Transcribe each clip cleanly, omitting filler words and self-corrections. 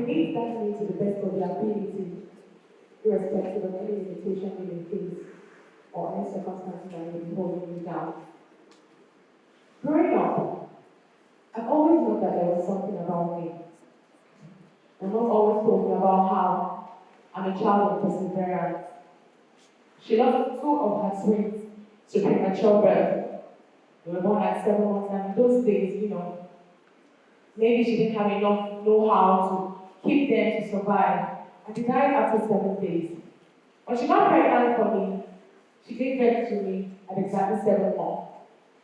meet that need to the best of their ability, irrespective of any limitation they may face or any circumstances that may be holding you down. Growing up, I've always known that there was something about me. My mom always told me about how I'm a child of perseverance. She lost 2 of her twins to premature birth. They were born at 7 months, and in those days, maybe she didn't have enough know-how to keep them to survive. And they died after 7 days. When she got pregnant for me, she gave birth to me at exactly 7 months.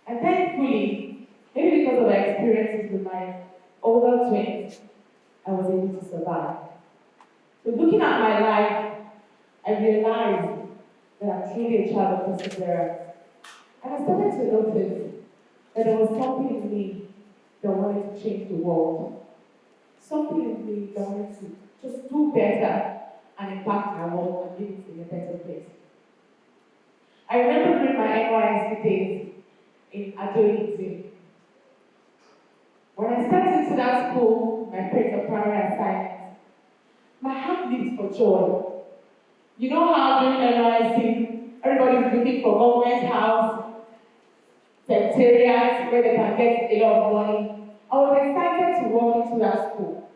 And thankfully, maybe because of my experiences with my older twins, I was able to survive. So looking at my life, I realized that I'm truly a child of perseverance. And I started to notice that there was something in me that wanted to change the world. Something in me that wanted to just do better and impact my world and leave it in a better place. I remember during my NYSC days in Ejih. When I stepped into that school, my place of primary assignment, my heart leaped for joy. You know how during NYSC, everybody's looking for government house, secretariats, where they can get a lot of money. I was excited to walk into that school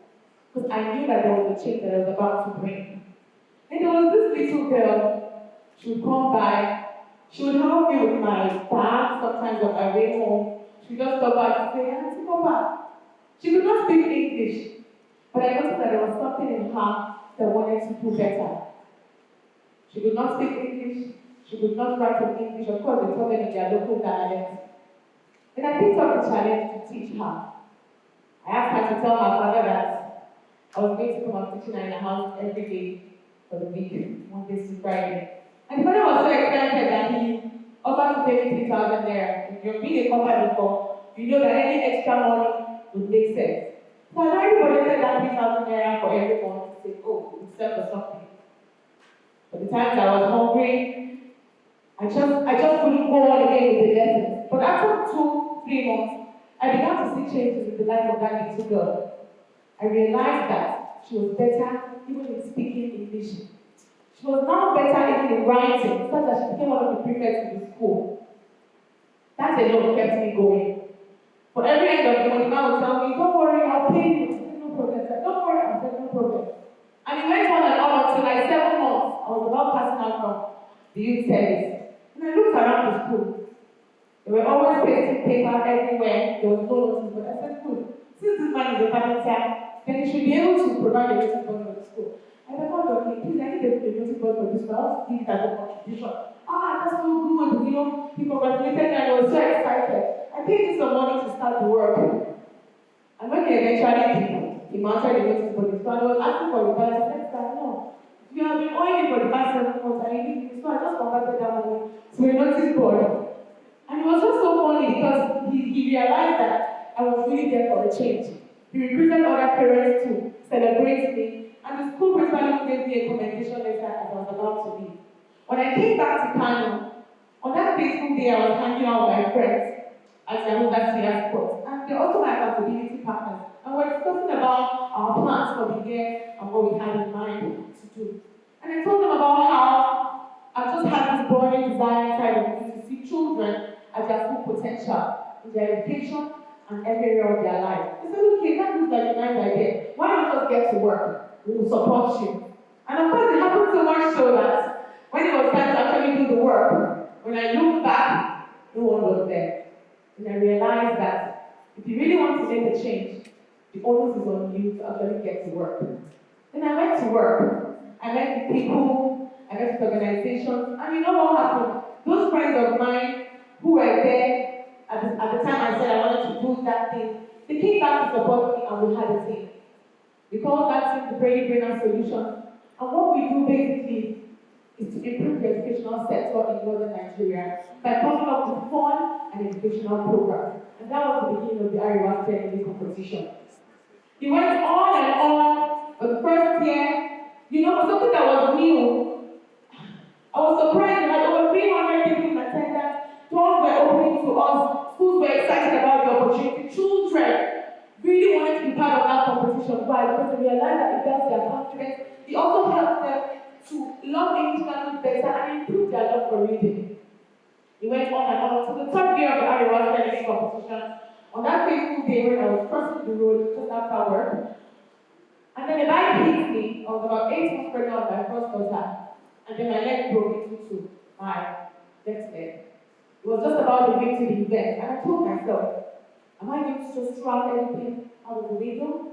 because I knew that there was a change that I was about to bring. And there was this little girl, she would come by, she would help me with my bag, sometimes on my way home. She would just stop by and say, Auntie, come back. She could not speak English, but I noticed that there was something in her that wanted to do better. She could not speak English, she could not write in English, of course they taught them in their local dialect. And I picked up the challenge to teach her. I asked her to tell my father that I was going to come and teach her in the house every day for the week, Monday to Friday. And the father was so excited that he offered to pay me 3,000 naira. If you've been a company before, you know that any extra money would make sense. So I already budgeted that 3,000 naira for every month to say, oh, it's set for something. But the times I was hungry, I just couldn't go on again with the lessons. But after 2-3 months, I began to see changes in the life of that little girl. I realized that she was better even in speaking English. She was now better even in writing, such that she became one of the prefects in the school. That alone kept me going. For every end of the month, the man would tell me, don't worry, I'll pay you. I said, no problem. I said, don't worry, I said, no problem. And it went on and on until like 7 months. I was about passing out from the youth service. And I looked around the school. They were always pasting paper everywhere. There was no notice board. I said, good. Since this man is a carpenter, then he should be able to provide a notice board for the school. I said, oh, okay, please, I need a notice board for this school. I want to give it as a contribution. That's so good. He congratulated me and I was so excited. I paid him some money to start the work. And when he eventually did, he mounted the notice board. So I was asking for the balance. I said, no. You have been owing me for the past 7 months and you didn't give me, so I just converted that money to a notice board. And it was just so funny because he realized that I was really there for a change. He recruited other parents to celebrate me, and the school principal gave me a commendation letter as I was about to leave. When I came back to Kano, on that fateful day I was hanging out with my friends at the University Airport, and they're also my accountability partners. And we're discussing about our plans for the year and what we had in mind to do. And I told them about how I just had this burning desire inside of me to see children at their full potential in their education and every area of their life. They said, okay, that looks like a nice idea. Why not just get to work? We will support you. And of course, it happened so much so that when it was time to actually do the work, when I looked back, no one was there. And I realized that if you really want to make a change, the onus is on you to actually get to work. Then I went to work. I met with people, I met with organizations, and you know what happened? Those friends of mine who were there at the time I said I wanted to do that thing, they came back to support me and we had a team. We call that team the Brady Brainer Solution. And what we do basically is to improve the educational sector in northern Nigeria by coming up with fun and educational programs. And that was the beginning of the Ariwa Technical competition. It went on and on. For the first year, for something that was new, I was surprised we had over 300 people in attendance. Doors were opening to us. Schools were excited about the opportunity. Children really wanted to be part of that competition. Why? Because because they realized that it builds their confidence. It also helps them to love English language better and improve their love for reading. It went on and on. So the third year of the Arewa spelling competition, on that fateful day when I was crossing the road just after work, and then a bike hit me. I was about 8 months pregnant with my first daughter, and then my leg broke into two, my left leg. It was just about the way to the event, and I told myself, am I going to just throw out everything out of the window?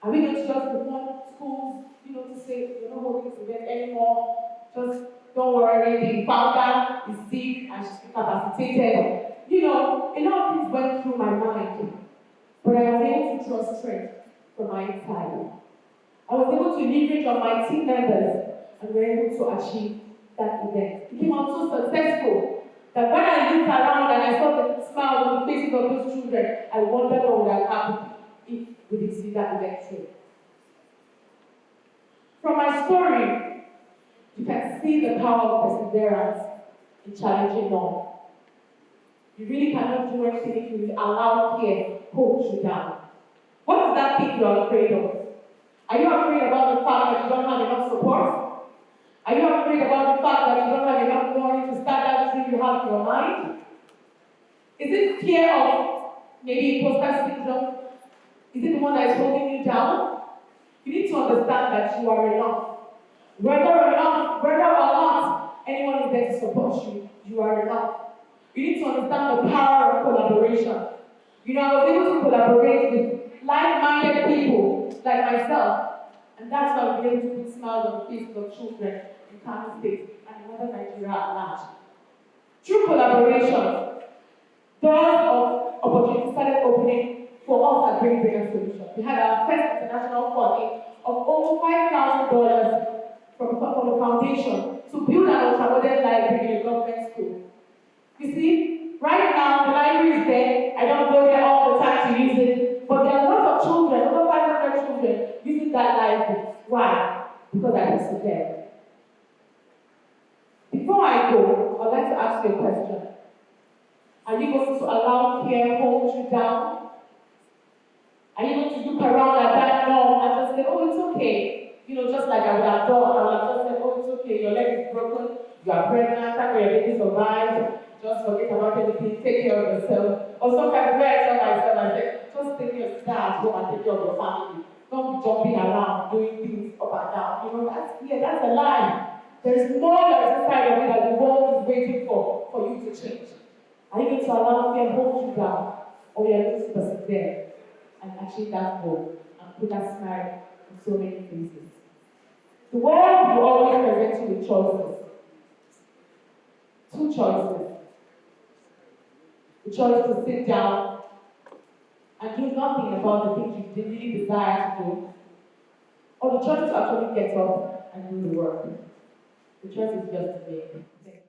Are we going to just perform schools, to say we're not holding this event anymore? Just don't worry, the founder is sick and she's incapacitated. A lot of things went through my mind, but I was able to draw strength from my inside. I was able to leverage on my team members and we were able to achieve that event. It came out so successful that when I looked around and I saw the smiles on the faces of those children, I wondered what would have happened if we didn't see that event through. From my story, you can see the power of perseverance in challenging norms. You really cannot do anything if you allow fear hold you down. What is that thing you are afraid of? Are you afraid about the fact that you don't have enough support? Are you afraid about the fact that you don't have enough money to start that dream you have in your mind? Is it fear of maybe imposter syndrome? Is it the one that is holding you down? You need to understand that you are enough. Whether or not anyone is there to support you, you are enough. You need to understand the power of collaboration. I was able to collaborate with like-minded people like myself, and that's why we're able to put smiles on the faces of children in Kano State and in other Nigeria at large. Through collaboration, doors of opportunity started opening for us at Brain Brain Solutions. We had our first international funding of over $5,000 from the foundation to build an ultra-modern library in a government school. You see, right now the library is there. I don't go there all the time to use it, but there are lots of children, over 500 children, using that library. Why? Because I persevered. Before I go, I'd like to ask you a question. Are you going to allow fear hold you down? Are you going to look around at that norm and just say, oh, it's okay? Just like I would have done, I would have just said, oh, it's okay, your leg is broken, you are pregnant, thank God your baby survived, just forget about everything, take care of yourself. Or sometimes where I tell myself, I say, just take your stay at home and take care of your family. Don't be jumping around, doing things up and down. That's a lie. There's more that's inside of you that the world is waiting for you to change. Are you going to allow fear hold you down, or are you going to persevere and achieve that goal and put that smile on so many faces? The world will always present you with choices. Two choices. The choice to sit down and do nothing about the things you really desire to do, or the choice to actually get up and do the work. The choice is just to make.